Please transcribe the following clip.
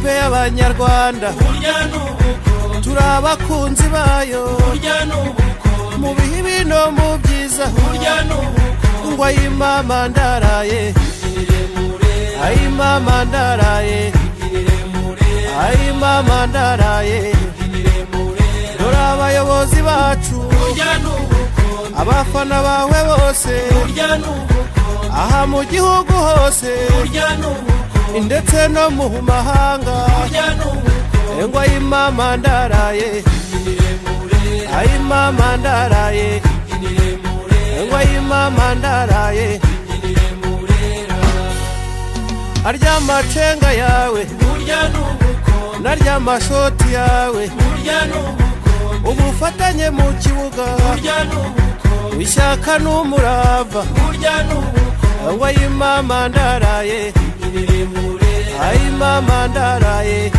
ikipe y'abanyarwanda turabakunzi bayo mu bihe bino mu byiza ngo ayimama ndaraye ayimama ndaraye ayimama ndaraye dore abayobozi bacu abafana bawe bose aha mu gihugu hose ndetse no mu mahanga ngo ayimama ndaraye ayimama ndaraye ngo ayimama ndaraye arya amacenga yawe narya amashoti yawe ubufatanye mu kibuga ishyaka n'umurava ngo ayimama ndaraye ayimama ndaraye